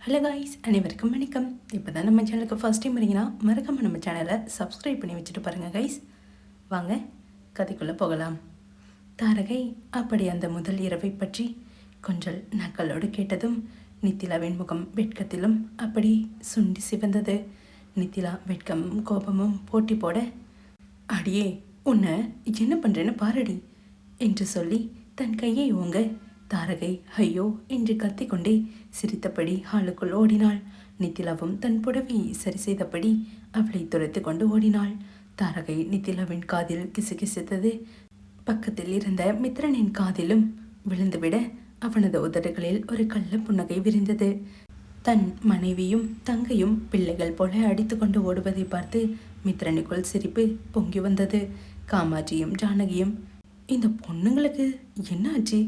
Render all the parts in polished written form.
Hello guys, அனைவருக்கும் வணக்கம். இப்போ தான் நம்ம சேனலுக்கு ஃபர்ஸ்ட் டைம் வரீங்கன்னா மறக்காமல் நம்ம சேனலை சப்ஸ்கிரைப் பண்ணி வச்சுட்டு பாருங்கள் கைஸ். வாங்க கதைக்குள்ளே போகலாம். தாரகை அப்படி அந்த முதல் இரவை பற்றி கொஞ்சம் நக்கலோடு கேட்டதும் நித்திலாவின் முகம் வெட்கத்திலும் அப்படி சுண்டி சிவந்தது. நித்திலா வெட்கமும் கோபமும் போட்டி போட, அடியே உன்னை என்ன பண்ணுறேன்னு பாரடி என்று சொல்லி தன் கையை ஓங்க தாரகை ஐயோ என்று கத்திக்கொண்டே சிரித்தபடி ஹாலுக்குள் ஓடினாள். நித்திலாவும் தன் புடவையை சரி செய்தபடி அவளை துரைத்து கொண்டு ஓடினாள். தாரகை நித்திலாவின் காதில் கிசுகிசுத்தது. பக்கத்தில் இருந்த மித்ரனின் காதிலும் விழுந்துவிட அவனது உதடுகளில் ஒரு கள்ள புன்னகை விரிந்தது. தன் மனைவியும் தங்கையும் பிள்ளைகள் போல அடித்து கொண்டு ஓடுவதை பார்த்து மித்ரனுக்குள் சிரிப்பு பொங்கி வந்தது. காமாட்சியும் ஜானகியும் இந்த பொண்ணுங்களுக்கு என்ன ஆச்சு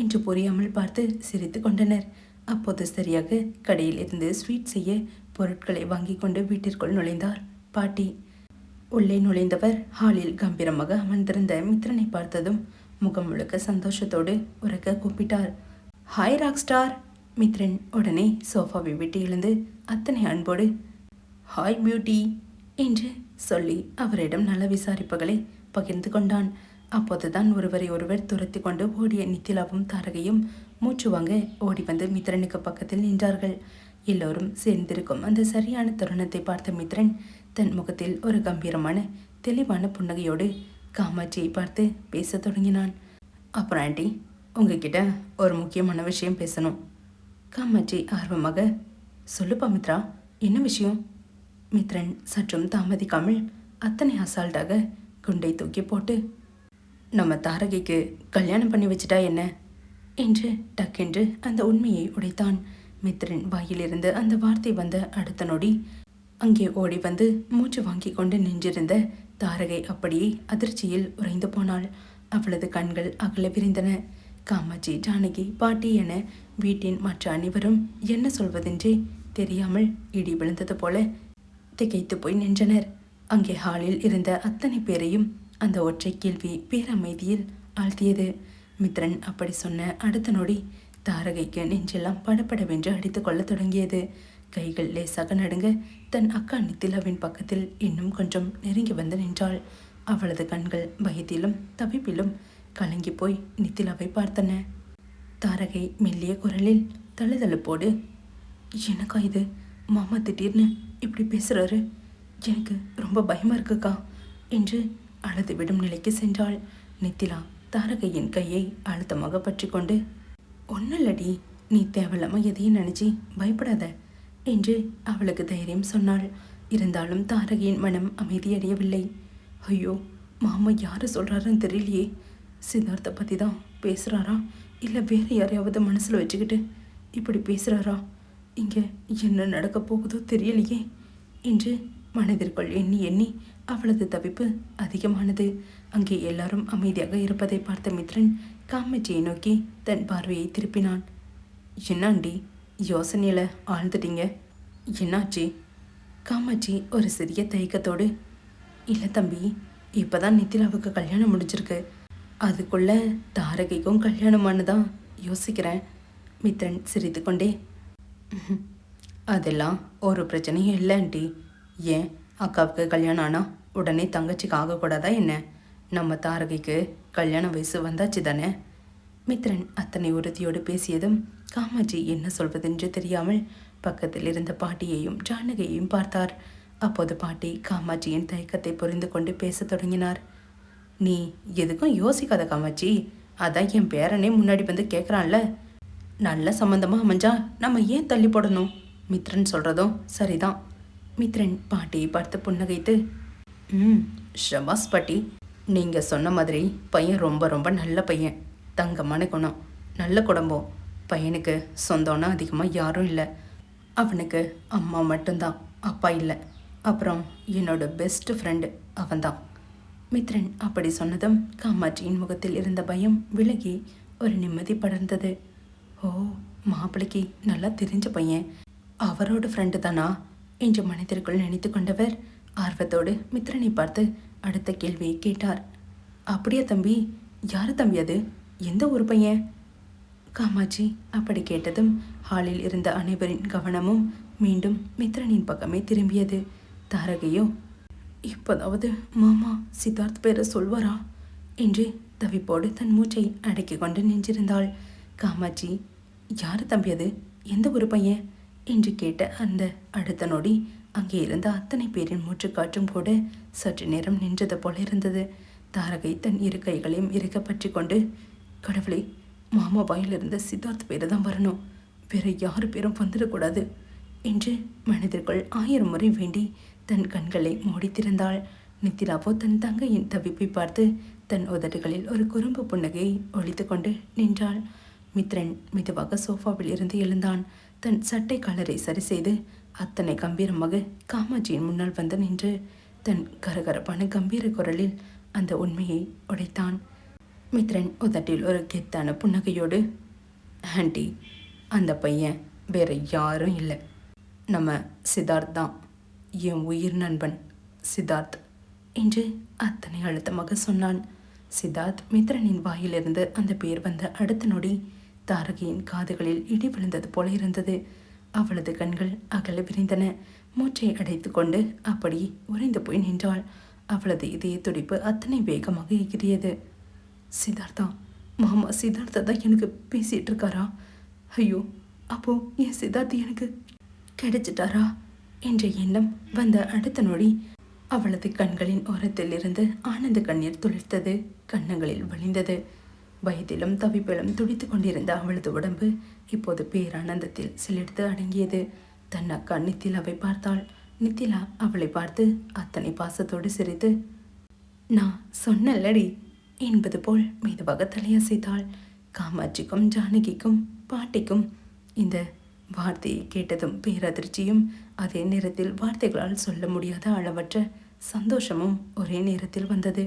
என்று புரியாமல் பார்த்து சிரித்து கொண்டனர். அப்போது சரியாக கடையில் இருந்து ஸ்வீட் செய்ய பொருட்களை வாங்கி கொண்டு வீட்டிற்குள் நுழைந்தார் பாட்டி. உள்ளே நுழைந்தவர் ஹாலில் கம்பீரமாக அமர்ந்திருந்த மித்ரனை பார்த்ததும் முகம் முழுக்க சந்தோஷத்தோடு உறக்க கூப்பிட்டார், ஹாய் ராக் ஸ்டார். மித்ரன் உடனே சோஃபாவை விட்டு எழுந்து அத்தனை அன்போடு ஹாய் பியூட்டி என்று சொல்லி அவரிடம் நல்ல விசாரிப்புகளை பகிர்ந்து கொண்டான். அப்போதுதான் ஒருவரை ஒருவர் துரத்தி கொண்டு ஓடிய நித்திலாவும் தாரகையும் மூச்சு வாங்க ஓடி வந்து மித்ரனுக்கு பக்கத்தில் நின்றார்கள். எல்லோரும் சேர்ந்திருக்கும் அந்த சரியான தருணத்தை பார்த்த மித்ரன் தன் முகத்தில் ஒரு கம்பீரமான தெளிவான புன்னகையோடு காமாட்சியை பார்த்து பேச தொடங்கினான். அப்புறம் ஆண்டி, உங்ககிட்ட ஒரு முக்கியமான விஷயம் பேசணும். காமாட்சி ஆர்வமாக, சொல்லுப்பா மித்ரா, என்ன விஷயம்? மித்ரன் சற்றும் தாமதிக்காமல் அத்தனை அசால்ட்டாக குண்டை தூக்கி போட்டு, நம்ம தாரகைக்கு கல்யாணம் பண்ணி வச்சுட்டா என்ன என்று டக்கென்று அந்த உண்மையை உடைத்தான். மித்ரன் வாயிலிருந்து அந்த வார்த்தை வந்த அடுத்த நொடி அங்கே ஓடி வந்து மூச்சு வாங்கி கொண்டு நின்றிருந்த தாரகை அப்படியே அதிர்ச்சியில் உறைந்து போனாள். அவளது கண்கள் அகல விரிந்தன. காமாட்சி, ஜானகி, பாட்டி என வீட்டின் மற்ற அனைவரும் என்ன சொல்வதென்றே தெரியாமல் இடி விழுந்தது போல திகைத்து போய் நின்றனர். அங்கே ஹாலில் இருந்த அத்தனை பேரையும் அந்த ஒற்றை கேள்வி பேரமைதியில் ஆழ்த்தியது. மித்ரன் அப்படி சொன்ன அடுத்த நொடி தாரகைக்கு நெஞ்செல்லாம் படப்படவென்று அடித்து கொள்ள தொடங்கியது. கைகள் லேசாக நடுங்க தன் அக்கா நித்திலாவின் பக்கத்தில் இன்னும் கொஞ்சம் நெருங்கி வந்து நின்றாள். அவளது கண்கள் பயத்திலும் தவிப்பிலும் கலங்கி போய் நித்திலாவை பார்த்தன. தாரகை மெல்லிய குரலில் தழுதழுப்போடு, எனக்கா இது? மாமா திடீர்னு இப்படி பேசுறாரு, எனக்கு ரொம்ப பயமா இருக்குக்கா என்று அழுது விடும் நிலைக்கு சென்றாள். நித்திலா தாரகையின் கையை அழுத்தமாக பற்றி கொண்டு, ஒன்னல்லடி, நீ தேவையில்லாம எதையும் நினைச்சி பயப்படாத என்று அவளுக்கு தைரியம் சொன்னாள். இருந்தாலும் தாரகையின் மனம் அமைதியடையவில்லை. ஐயோ, மாமா யாரு சொல்றாருன்னு தெரியலையே. சித்தார்த்தை பற்றி தான் பேசுகிறாரா, இல்லை வேற யாரையாவது மனசில் வச்சுக்கிட்டு இப்படி பேசுகிறாரா? இங்கே என்ன நடக்க போகுதோ தெரியலையே என்று மனதிற்குள் எண்ணி எண்ணி அவளது தவிப்பு அதிகமானது. அங்கே எல்லாரும் அமைதியாக இருப்பதை பார்த்த மித்ரன் காமாட்சியை நோக்கி தன் பார்வையை திருப்பினான். என்னாண்டி யோசனையில் ஆழ்ந்துட்டீங்க, என்னாச்சு? காமாட்சி ஒரு சிறிய தயக்கத்தோடு, இல்லை தம்பி, இப்போதான் நித்திலாவுக்கு கல்யாணம் முடிஞ்சிருக்கு, அதுக்குள்ள தாரகைக்கும் கல்யாணமானதான் யோசிக்கிறேன். மித்ரன் சிரித்து கொண்டே, அதெல்லாம் ஒரு பிரச்சனையும் இல்லை ஆண்டி. ஏன் அக்காவுக்கு கல்யாணம் ஆனால் உடனே தங்கச்சிக்கு ஆகக்கூடாதா என்ன? நம்ம தாரகைக்கு கல்யாண வயசு வந்தாச்சு தானே? மித்ரன் அத்தனை உறுதியோடு பேசியதும் காமாட்சி என்ன சொல்வதென்று தெரியாமல் பக்கத்தில் இருந்த பாட்டியையும் ஜானகியையும் பார்த்தார். அப்போது பாட்டி காமாட்சியின் தயக்கத்தை புரிந்து கொண்டு பேச தொடங்கினார். நீ எதுக்கும் யோசிக்காத காமாட்சி, அதான் என் பேரனே முன்னாடி வந்து கேட்குறான்ல, நல்ல சம்மந்தமாக அமைஞ்சா நம்ம ஏன் தள்ளி போடணும்? மித்ரன் சொல்கிறதும் சரிதான். மித்ரன் பாட்டியை பார்த்து புன்னகைத்து, ஷபாஸ் பாட்டி, நீங்கள் சொன்ன மாதிரி பையன் ரொம்ப ரொம்ப நல்ல பையன், தங்கமான குணம், நல்ல குடும்பம். பையனுக்கு சொந்தம்னா அதிகமாக யாரும் இல்லை, அவனுக்கு அம்மா மட்டும்தான், அப்பா இல்லை. அப்புறம் என்னோட பெஸ்ட் ஃப்ரெண்டு அவன்தான். மித்ரன் அப்படி சொன்னதும் காமாட்சியின் முகத்தில் இருந்த பயம் விலகி ஒரு நிம்மதி படர்ந்தது. ஓ, மாப்பிள்ளைக்கு நல்லா தெரிஞ்ச பையன், அவரோட ஃப்ரெண்டு தானா என்று மனதிற்குள் நினைத்து கொண்டவர் ஆர்வத்தோடு மித்ரனை பார்த்து அடுத்த கேள்வியை கேட்டார். அப்படியா தம்பி? யாரு தம்பி அது? எந்த ஒரு பையன்? காமாட்சி அப்படி கேட்டதும் ஹாலில் இருந்த அனைவரின் கவனமும் மீண்டும் மித்ரனின் பக்கமே திரும்பியது. தாரகையோ இப்போதாவது மாமா சித்தார்த் பேரை சொல்வாரா என்று தவிப்போடு தன் மூச்சை அடக்கி கொண்டு நின்றிருந்தாள். காமாட்சி யாரு தம்பி அது, எந்த ஒரு பையன் என்று கேட்ட அந்த அடுத்த நொடி அங்கே இருந்த அத்தனை பேரின் மூச்சுக்காற்றும் கூட சற்று நேரம் நின்றது போல இருந்தது. தாரகை தன் இரு கைகளையும் இறுக பற்றி கொண்டு, கடவுளே, மாமா வாயிலிருந்த சித்தார்த் பேரு தான் வரணும், வேற யாரு பேரும் வந்துடக்கூடாது என்று மனதிற்குள் 1000 முறை வேண்டி தன் கண்களை மூடித்திருந்தாள். நித்திலாவோ தன் தங்கையின் தவிப்பை பார்த்து தன் உதடுகளில் ஒரு குறும்பு புன்னகையை ஒழித்து கொண்டு நின்றாள். மித்ரன் மெதுவாக சோஃபாவில் இருந்து எழுந்தான். தன் சட்டை காலரை சரி செய்து அத்தனை கம்பீரமாக காமாட்சியின் முன்னால் வந்து நின்று தன் கரகரப்பான கம்பீர குரலில் அந்த உண்மையை உடைத்தான். மித்ரன் உதட்டில் ஒரு கெத்தான புன்னகையோடு, ஆண்டி, அந்த பையன் வேற யாரும் இல்லை, நம்ம சித்தார்த் தான், என் உயிர் நண்பன் சித்தார்த் என்று அத்தனை அழுத்தமாக சொன்னான். சித்தார்த் மித்ரனின் வாயிலிருந்து அந்த பேர் வந்த அடுத்த நொடி தாரகையின் காதுகளில் இடி விழுந்தது போல இருந்தது. அவளது கண்கள் அகல விரிந்தன. மூச்சை அடைத்து கொண்டு அப்படி உறைந்து போய் நின்றாள். அவளது இதய துடிப்பு அத்தனை வேகமாக எகிரியது. சித்தார்த்தா, மாமா சித்தார்த்தா தான் எனக்கு பேசிட்டு இருக்காரா? ஐயோ, அப்போ என் சித்தார்த்தி எனக்கு கிடைச்சிட்டாரா என்ற எண்ணம் வந்த அடுத்த நொடி அவளது கண்களின் ஓரத்தில் இருந்து ஆனந்த கண்ணீர் துளிர்த்தது, கன்னங்களில் வழிந்தது. பயத்திலும் தவிப்பிலும் துடித்து கொண்டிருந்த அவளது உடம்பு இப்போது பேரானந்தத்தில் சிலிர்த்து அடங்கியது. தன் அக்கா நித்திலாவை பார்த்தாள். நித்திலா அவளை பார்த்து அத்தனை பாசத்தோடு சிரித்து, நான் சொன்னல்லடி என்பது போல் மெதுவாக தலையசைத்தாள். காமாட்சிக்கும் ஜானகிக்கும் பாட்டிக்கும் இந்த வார்த்தையை கேட்டதும் பேரதிர்ச்சியும் அதே நேரத்தில் வார்த்தைகளால் சொல்ல முடியாத அளவற்ற சந்தோஷமும் ஒரே நேரத்தில் வந்தது.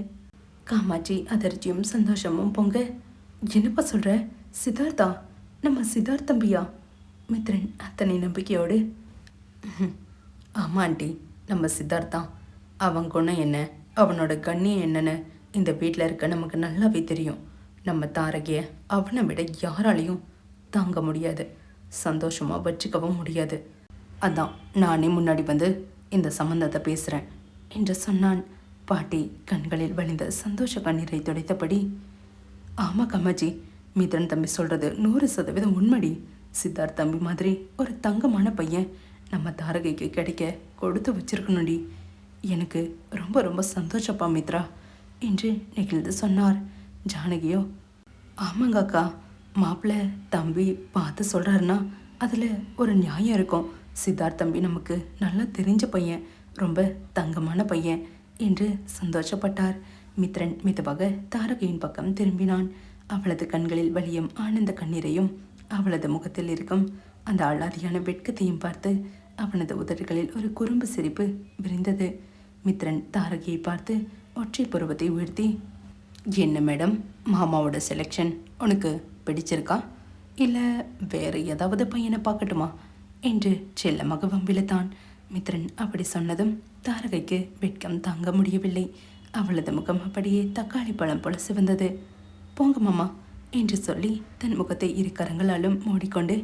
காமாட்சி அதிர்ச்சியும் சந்தோஷமும் பொங்க, என்னப்பா சொல்ற, சித்தார்த்தா, நம்ம சித்தார்த் தம்பியா? மித்ரன் அத்தனை நம்பிக்கையோடு, ஆமா ஆண்டி, நம்ம சித்தார்த்தான். அவன் குணம் என்ன, அவனோட கண்ணியம் என்னன்னு இந்த வீட்டில் இருக்க நமக்கு நல்லாவே தெரியும். நம்ம தாரகைய அவனை விட யாராலையும் தாங்க முடியாது, சந்தோஷமாக வச்சுக்கவும் முடியாது. அதான் நானே முன்னாடி வந்து இந்த சம்பந்தத்தை பேசுகிறேன் என்று சொன்னான். பாட்டி கண்களில் வழிந்த சந்தோஷ கண்ணீரை துடைத்தபடி, ஆமாம் காமாஜி, மித்ரன் தம்பி சொல்கிறது 100% உண்மைடி. சித்தார்த் தம்பி மாதிரி ஒரு தங்கமான பையன் நம்ம தாரகைக்கு கிடைக்க கொடுத்து வச்சிருக்கணும்டி. எனக்கு ரொம்ப ரொம்ப சந்தோஷப்பா மித்ரா என்று நெகிழ்ந்து சொன்னார். ஜானகியோ, ஆமாங்க அக்கா, மாப்பிள்ளை தம்பி பார்த்து சொல்கிறாருன்னா அதில் ஒரு நியாயம் இருக்கும். சித்தார்த் தம்பி நமக்கு நல்லா தெரிஞ்ச பையன், ரொம்ப தங்கமான பையன் என்று சந்தோஷப்பட்டார். மித்ரன் மெதுவாக தாரகையின் பக்கம் திரும்பினான். அவளது கண்களில் வலியும் ஆனந்த கண்ணீரையும் அவளது முகத்தில் இருக்கும் அந்த அழாதியான வெட்கத்தையும் பார்த்து அவனது உதடுகளில் ஒரு குறும்பு சிரிப்பு விரிந்தது. மித்ரன் தாரகையை பார்த்து ஒற்றை புருவத்தை உயர்த்தி, என்ன மேடம், மாமாவோட செலெக்ஷன் உனக்கு பிடிச்சிருக்கா, இல்லை வேறு ஏதாவது பையனை பார்க்கட்டுமா என்று செல்லமாக வம்பிழுத்தான். மித்ரன் அப்படி சொன்னதும் தாரகைக்கு வெட்கம் தாங்க முடியவில்லை. அவளது முகம் அப்படியே தக்காளி பழம் போல சிவந்தது. போங்க மாமா என்று சொல்லி தன் முகத்தை இரு கரங்களாலும் மூடிக்கொண்டு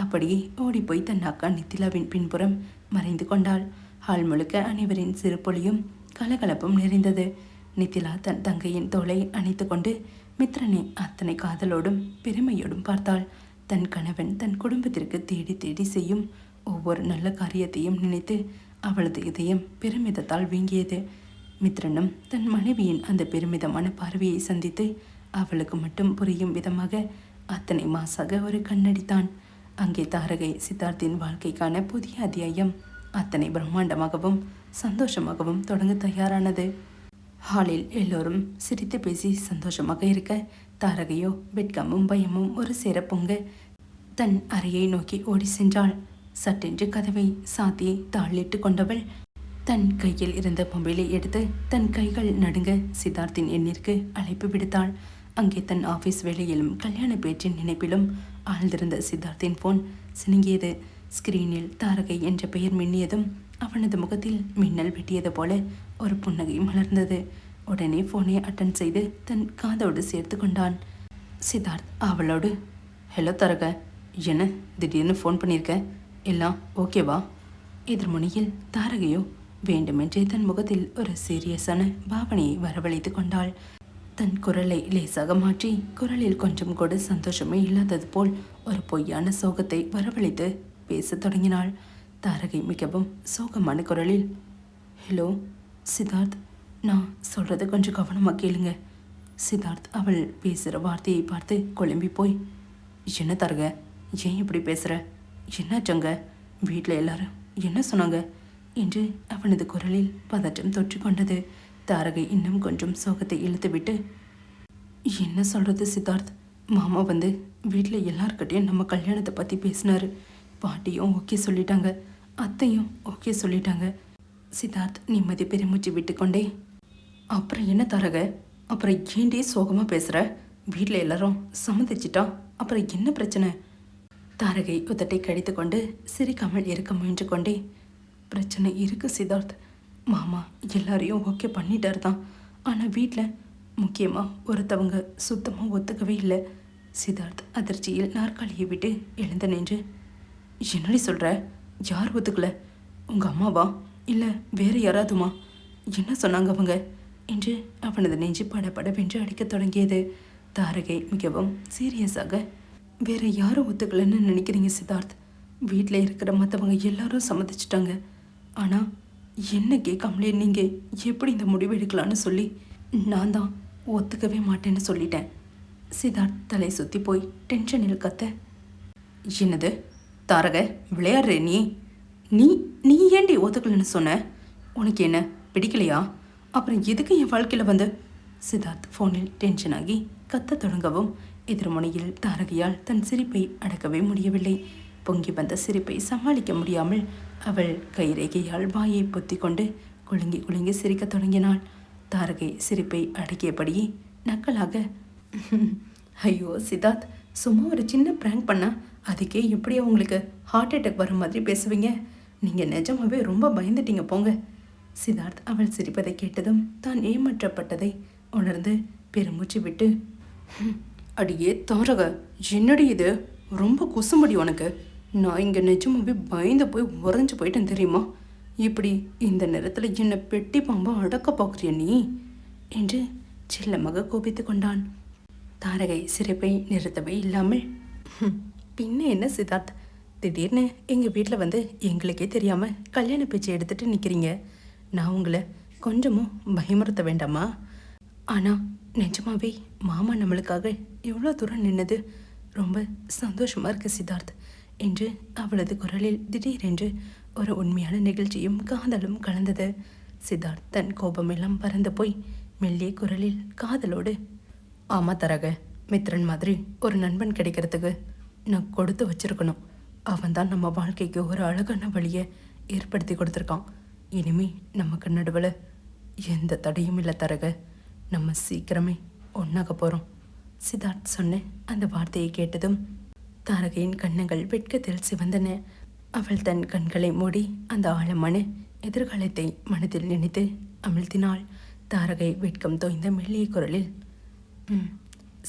அப்படியே ஓடிப்போய் தன் அக்கா நித்திலாவின் பின்புறம் மறைந்து கொண்டாள். ஹால் முழுக்க அனைவரின் சிறுபொலியும் கலகலப்பும் நிறைந்தது. நித்திலா தன் தங்கையின் தோளை அணைத்து கொண்டு மித்ரனை அத்தனை காதலோடும் பெருமையோடும் பார்த்தாள். தன் கணவன் தன் குடும்பத்திற்கு தேடி தேடி செய்யும் ஒவ்வொரு நல்ல காரியத்தையும் நினைத்து அவளது இதயம் பெருமிதத்தால் வீங்கியது. மித்ரனும் தன் மனைவியின் அந்த பெருமிதமான பார்வையை சந்தித்து அவளுக்கு மட்டும் புரியும் விதமாக அத்தனை மாசாக ஒரு கண்ணடித்தான். அங்கே தாரகை சித்தார்த்தின் வாழ்க்கைக்கான புதிய அத்தியாயம் அத்தனை பிரம்மாண்டமாகவும் சந்தோஷமாகவும் தொடங்க தயாரானது. ஹாலில் எல்லோரும் சிரித்து பேசி சந்தோஷமாக இருக்க தாரகையோ வெட்கமும் பயமும் ஒரு சேர பொங்க தன் அறையை நோக்கி ஓடி சென்றாள். சட்டென்று கதவை சாத்தி தாளிட்டு கொண்டவள் தன் கையில் இருந்த மொபைலை எடுத்து தன் கைகள் நடுங்க சித்தார்த்தின் எண்ணிற்கு அழைப்பு விடுத்தாள். அங்கே தன் ஆஃபீஸ் வேலையிலும் கல்யாண பேச்சின் நினைப்பிலும் ஆழ்ந்திருந்த சித்தார்த்தின் போன் சினுங்கியது. ஸ்கிரீனில் தாரகை என்ற பெயர் மின்னியதும் அவனது முகத்தில் மின்னல் வெட்டியது போல ஒரு புன்னகை மலர்ந்தது. உடனே போனை அட்டன் செய்து தன் காதோடு சேர்த்து கொண்டான். சித்தார்த் அவளோடு, ஹலோ தரக, என்ன திடீர்னு ஃபோன் பண்ணியிருக்க? எல்லாம் ஓகேவா? எதிர்முனையில் தாரகையோ வேண்டுமென்றே தன் முகத்தில் ஒரு சீரியஸான பாவனையை வரவழைத்து கொண்டாள். தன் குரலை லேசாக மாற்றி குரலில் கொஞ்சம் கூட சந்தோஷமே இல்லாதது போல் ஒரு பொய்யான சோகத்தை வரவழைத்து பேசத் தொடங்கினாள். தாரகை மிகவும் சோகமான குரலில், ஹலோ சித்தார்த், நான் சொல்கிறத கொஞ்சம் கவனமாக கேளுங்க. சித்தார்த் அவள் பேசுகிற வார்த்தையை பார்த்து குழம்பி போய், என்ன தரக, ஏன் இப்படி பேசுகிற? என்னாச்சங்க? வீட்டில் எல்லாரும் என்ன சொன்னாங்க என்று அவனது குரலில் பதற்றம் தொற்றி கொண்டது. தாரகை இன்னும் கொஞ்சம் சோகத்தை இழுத்துவிட்டு, என்ன சொல்கிறது சித்தார்த், மாமா வந்து வீட்டில் எல்லார்கிட்டையும் நம்ம கல்யாணத்தை பற்றி பேசினாரு. பாட்டியும் ஓகே சொல்லிட்டாங்க, அத்தையும் ஓகே சொல்லிட்டாங்க. சித்தார்த் நிம்மதி பெருமூச்சு விட்டுக்கொண்டே, அப்புறம் என்ன தரக, அப்புறம் ஏண்டே சோகமாக பேசுகிற? வீட்டில் எல்லாரும் சம்மதிச்சிட்டா அப்புறம் என்ன பிரச்சனை? தாரகை உதட்டை கடித்து கொண்டு சிரிக்காமல் இருக்க முயன்று கொண்டே, பிரச்சனை இருக்கு சித்தார்த். மாமா எல்லாரையும் ஓகே பண்ணிட்டார் தான். ஆனால் வீட்டில் முக்கியமாக ஒருத்தவங்க சுத்தமாக ஒத்துக்கவே இல்லை. சித்தார்த் அதிர்ச்சியில் நாற்காலியை விட்டு எழுந்து நின்று, என்னடி சொல்கிற? யார் ஒத்துக்கல? உங்கள் அம்மாவா இல்லை வேறு யாராவதுமா? என்ன சொன்னாங்க அவங்க என்று அவனது நெஞ்சு படபடவென்று அடிக்கத் தொடங்கியது. தாரகை மிகவும் சீரியஸாக, வேற யாரும் ஒத்துக்கலன்னு நினைக்கிறீங்க சித்தார்த்? வீட்டில் இருக்கிற மற்றவங்க எல்லாரும் சம்மதிச்சிட்டாங்க. ஆனால் என்ன கேட்காமலே நீங்கள் எப்படி இந்த முடிவு எடுக்கலான்னு சொல்லி நான் தான் ஒத்துக்கவே மாட்டேன்னு சொல்லிட்டேன். சித்தார்த் தலை சுற்றி போய் டென்ஷனில் கத்த, என்னது தாரக, விளையாடுற நீ? நீ நீ ஏண்டி ஒத்துக்கலன்னு சொன்ன? உனக்கு என்ன பிடிக்கலையா? அப்புறம் எதுக்கு என் வாழ்க்கையில் வந்து? சித்தார்த் ஃபோனில் டென்ஷனாகி கத்த தொடங்கவும் எதிர்முனையில் தாரகையால் தன் சிரிப்பை அடக்கவே முடியவில்லை. பொங்கி வந்த சிரிப்பை சமாளிக்க முடியாமல் அவள் கைரேகையால் வாயை பொத்தி கொண்டு குலுங்கி குலுங்கி சிரிக்க தொடங்கினாள். தாரகை சிரிப்பை அடக்கியபடியே நக்கலாக, ஐயோ சித்தார்த், சும்மா ஒரு சின்ன ப்ராங்க் பண்ணா அதுக்கே எப்படியா உங்களுக்கு ஹார்ட் அட்டாக் வர மாதிரி பேசுவீங்க? நீங்கள் நிஜமாவே ரொம்ப பயந்துட்டீங்க போங்க. சித்தார்த் அவள் சிரிப்பதை கேட்டதும் தான் ஏமாற்றப்பட்டதை உணர்ந்து பெருமூச்சு விட்டு, அடியே தாரக, என்னடி இது? ரொம்ப குசும்படி உனக்கு. நான் இங்கே நிஜமாவே பயந்து போய் உறைஞ்சு போயிட்டேன் தெரியுமா? இப்படி இந்த நேரத்தில் என்னை பெட்டி பாம்பா அடக்க பார்க்குறிய நீ என்று செல்லமாக கோபித்து கொண்டான். தாரகை சிரிப்பை நிறுத்தவே இல்லாமல், பின்ன என்ன சித்தார்த், திடீர்னு எங்கள் வீட்டில் வந்து எங்களுக்கே தெரியாமல் கல்யாண பேச்சு எடுத்துகிட்டு நிற்கிறீங்க. நான் உங்களை கொஞ்சமும் பயமுறுத்த வேண்டாமா? ஆனால் நிஜமாவே மாமா நம்மளுக்காக எவ்வளோ தூரம் நின்னது ரொம்ப சந்தோஷமாக இருக்கு சித்தார்த் என்று அவளது குரலில் திடீரென்று ஒரு உண்மையான நிகழ்ச்சியும் காதலும் கலந்தது. சித்தார்த் தன் கோபமெல்லாம் பறந்து போய் மெல்லிய குரலில் காதலோடு, ஆமாம் தரக, மித்ரன் மாதிரி ஒரு நண்பன் கிடைக்கிறதுக்கு நான் கொடுத்து வச்சிருக்கணும். அவன் தான் நம்ம வாழ்க்கைக்கு ஒரு அழகான வழியை ஏற்படுத்தி கொடுத்துருக்கான். இனிமே நமக்கு நடுவில் எந்த தடையும் இல்லை தரக. நம்ம சீக்கிரமே ஒன்றாக போகிறோம். சித்தார்த் சொன்ன அந்த வார்த்தையை கேட்டதும் தாரகையின் கண்ணங்கள் வெட்கத்தில் சிவந்தன. அவள் தன் கண்களை மூடி அந்த ஆழமான எதிர்காலத்தை மனதில் நினைத்து அமிழ்த்தினாள். தாரகை வெட்கம் தோய்ந்த மெல்லிய குரலில்,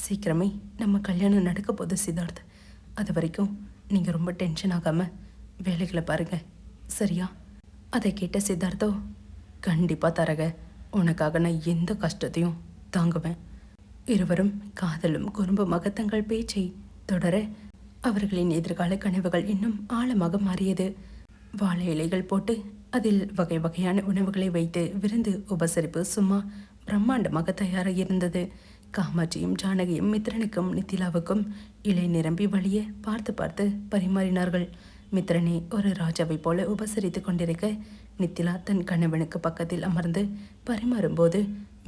சீக்கிரமே நம்ம கல்யாணம் நடக்க போகுது சித்தார்த். அது வரைக்கும் நீங்கள் ரொம்ப டென்ஷன் ஆகாமல் வேலைகளை பாருங்கள், சரியா? அதை கேட்ட சித்தார்த்தோ, கண்டிப்பாக தரக, உனக்காக நான் எந்த கஷ்டத்தையும் தாங்குவேன். இருவரும் காதலும் குறும்புமாக தங்கள் பேச்சை தொடர அவர்களின் எதிர்கால கனவுகள் இன்னும் ஆழமாக மாறியது. வாழை இலைகள் போட்டு அதில் வகை வகையான உணவுகளை வைத்து விருந்து உபசரிப்பு சும்மா பிரம்மாண்டமாக தயாராக இருந்தது. காமாட்சியும் ஜானகியும் மித்ரனுக்கும் நித்திலாவுக்கும் இலை நிரம்பி வழிய பார்த்து பார்த்து பரிமாறினார்கள். மித்ரனை ஒரு ராஜாவை போல உபசரித்து கொண்டிருக்க நித்திலா தன் கணவனுக்கு பக்கத்தில் அமர்ந்து பரிமாறும்போது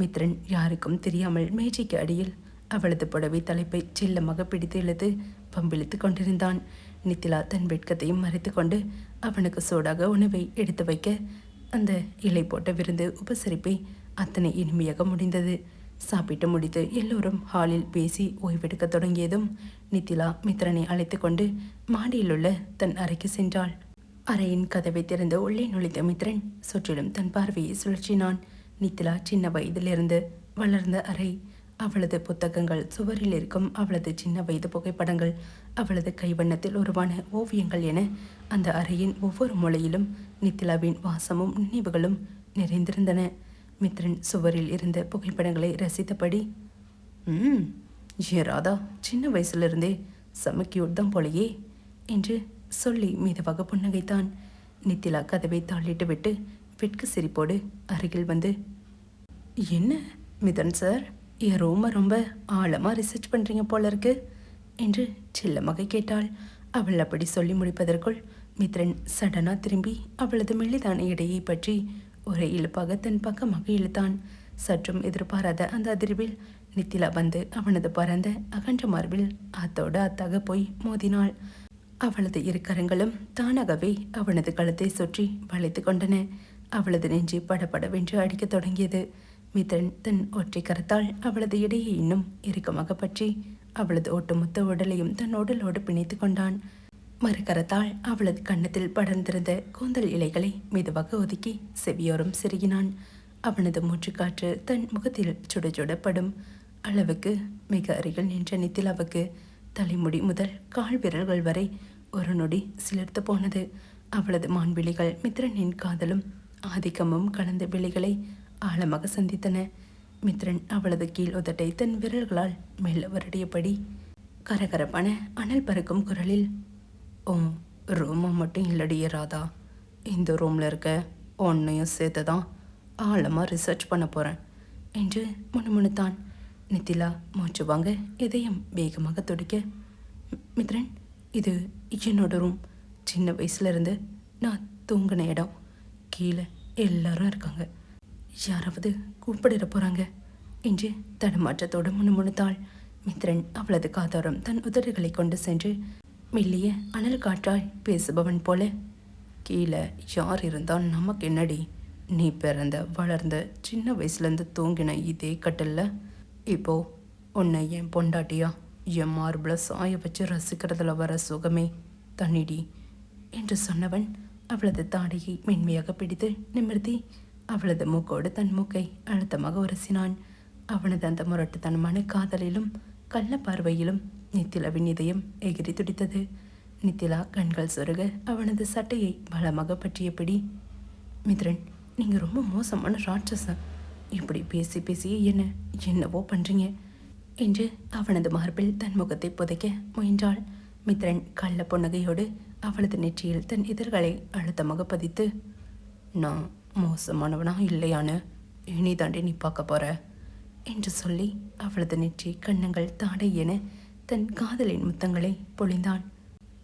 மித்ரன் யாருக்கும் தெரியாமல் மேஜைக்கு அடியில் அவளது புடவை தலைப்பை செல்லமாக பிடித்து இழுத்து பம்பிழுத்து கொண்டிருந்தான். நித்திலா தன் வெட்கத்தையும் மறைத்து கொண்டு அவனுக்கு சூடாக உணவை எடுத்து வைக்க அந்த இலை போட்ட விருந்து உபசரிப்பை அத்தனை இனிமையாக முடிந்தது. சாப்பிட்டு முடித்து எல்லோரும் ஹாலில் பேசி ஓய்வெடுக்க தொடங்கியதும் நித்திலா மித்ரனை அழைத்து கொண்டு மாடியில் உள்ள தன் அறைக்கு சென்றாள். அறையின் கதவை திறந்து உள்ளே நுழைத்த மித்ரன் சுற்றிலும் தன் பார்வையை சுழற்றினான். நித்திலா சின்ன வயதிலிருந்து வளர்ந்த அறை, அவளது புத்தகங்கள், சுவரில் இருக்கும் அவளது சின்ன வயது புகைப்படங்கள், அவளது கைவண்ணத்தில் உருவான ஓவியங்கள் என அந்த அறையின் ஒவ்வொரு மூலையிலும் நித்திலாவின் வாசமும் நினைவுகளும் நிறைந்திருந்தன. மித்ரன் சுவரில் இருந்த புகைப்படங்களை ரசித்தபடி, ஏ ராதா, சின்ன வயசுலேருந்தே செம கியூட் தான் போலையே என்று சொல்லி மெதுவாக புன்னகைத்தான். நித்திலா கதவை தாளிட்டு விட்டு வெட்க சிரிப்போடு அருகில் வந்து, என்ன மிதன் சார், என் ரூமை ரொம்ப ஆழமாக ரிசர்ச் பண்ணுறீங்க போல இருக்கு என்று செல்லமாக கேட்டாள். அவள் அப்படி சொல்லி முடிப்பதற்குள் மித்ரன் சடனாக திரும்பி அவளது மெல்லிதான இடையை பற்றி ஒரே இழுப்பாக தன் பக்கமாக இழுத்தான். சற்றும் எதிர்பாராத அந்த அதிர்வில் நித்திலா வந்து அவனது பரந்த அகன்ற மார்பில் அத்தோடு அத்தாக போய் மோதினாள். அவளது இரு கரங்களும் தானாகவே அவனது கழுத்தை சுற்றி வளைத்து கொண்டன. அவளது நெஞ்சு படபடவென்று அடிக்கத் தொடங்கியது. மித்ரன் தன் ஒற்றை கரத்தால் அவளது இடையை இன்னும் இறுக்கமாக பற்றி அவளது ஒட்டுமொத்த உடலையும் தன் உடலோடு பிணைத்து கொண்டான். மறுகரத்தால் அவளது கன்னத்தில் படர்ந்திருந்த கூந்தல் இலைகளை மெதுவாக ஒதுக்கி செவியோரம் செருகினான். அவனது மூச்சுக்காற்று தன் முகத்தில் சுட சுடப்படும் அளவுக்கு மிக அருகில் நின்ற நித்திலாவுக்கு தலைமுடி முதல் கால் விரல்கள் வரை ஒரு நொடி சிலிர்த்து போனது. அவளது மான்விழிகள் மித்ரனின் காதலும் ஆதிக்கமும் கலந்த விழிகளை ஆழமாக சந்தித்தன. மித்ரன் அவளது கீழ் உதட்டை தன் விரல்களால் மெல்ல வருடியபடி கரகரப்பான அனல் பறக்கும் குரலில், ஓ ரூமை மட்டும் இல்லடியே ராதா, இந்த ரூமில் இருக்க ஒன்னையும் சேர்த்து தான் ஆழமாக ரிசர்ச் பண்ண போகிறேன் என்று முணுமுணுத்தான். நித்திலா மூச்சு வாங்க இதயம் வேகமாக துடிக்க, மித்ரன், இது என்னோட ரூம். சின்ன வயசுலேருந்து நான் தூங்கின இடம். கீழே எல்லாரும் இருக்காங்க. யாராவது கூப்பிட போகிறாங்க என்று தடுமாற்றத்தோடு முணுமுணுத்தாள். மித்ரன் அவளது காதாரம் தன் உதடுகளை கொண்டு சென்று மெல்லிய அனல் காற்றாய் பேசுபவன் போல, கீழே யார் இருந்தால் நமக்கு என்னடி, நீ பிறந்த வளர்ந்த சின்ன வயசுலேருந்து தூங்கின இதே கட்டில்ல இப்போ உன்னை என் பொண்டாட்டியா என் மார்பில் சாய வச்சு ரசிக்கிறதுல வர சுகமே தண்ணிடி என்று சொன்னவன் அவளது தாடியை மென்மையாக பிடித்து நிமிர்த்தி அவளது மூக்கோடு தன் மூக்கை அழுத்தமாக உரசினான். அவனது அந்த முரட்டுத்தனமான காதலிலும் கள்ள பார்வையிலும் நித்திலாவின் இதயம் எகிரி துடித்தது. நித்திலா கண்கள் சொருக அவனது சட்டையை பலமாக பற்றியபடி, மித்ரன், நீங்கள் ரொம்ப மோசமான ராட்சசன். இப்படி பேசி பேசி என்னவோ பண்ணுறீங்க என்று அவனது மார்பில் தன் முகத்தை புதைக்க முயன்றாள். மித்ரன் கள்ள புன்னகையோடு அவளது நெற்றியில் தன் இதழ்களை அழுத்தமாக பதித்து, நான் மோசமானவனா இல்லையான்னு இனி தாண்டி நீ பார்க்க போற என்று சொல்லி அவளது நெற்றி கன்னங்கள் தாடை என தன் காதலின் முத்தங்களை பொழிந்தான்.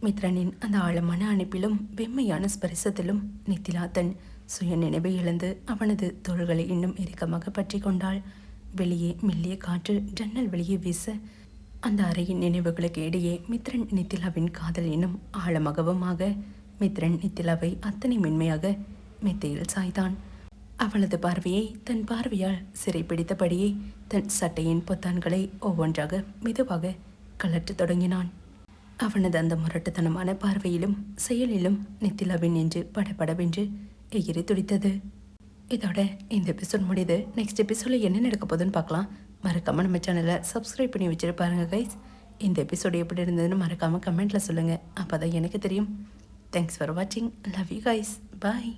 மித்ரனின் அந்த ஆழமான அணைப்பிலும் வெம்மையான ஸ்பரிசத்திலும் நித்திலா தன் சுய நினைவை இழந்து அவனது தோள்களை இன்னும் இறுக்கமாக பற்றி கொண்டாள். வெளியே மெல்லிய காற்று ஜன்னல் வெளியே வீச அந்த அறையின் நினைவுகளுக்கு இடையே மித்ரன் நித்திலாவின் காதல் இன்னும் ஆழமாகவும் ஆக மித்ரன் நித்திலாவை அத்தனை மென்மையாக மெத்தையில் சாய்த்தான். அவளது பார்வையை தன் பார்வையால் சிறைப்பிடித்தபடியே தன் சட்டையின் பொத்தான்களை ஒவ்வொன்றாக மெதுவாக கலற்றத் தொடங்கினான். அவனது அந்த முரட்டுத்தனமான பார்வையிலும் செயலிலும் நித்திலாவின் நெஞ்சு படபடவென்று எகிரி துடித்தது. இதோட இந்த எபிசோட் முடியுது. நெக்ஸ்ட் எபிசோடில் என்ன நடக்க போகுதுன்னு பார்க்கலாம். மறக்காமல் நம்ம சேனலை சப்ஸ்கிரைப் பண்ணி வச்சுட்டு பாருங்கள் கைஸ். இந்த எபிசோடு எப்படி இருந்ததுன்னு மறக்காமல் கமெண்ட்டில் சொல்லுங்கள். அப்போ தான் எனக்கு தெரியும். தேங்க்ஸ் ஃபார் வாட்சிங். Love you guys. பாய்.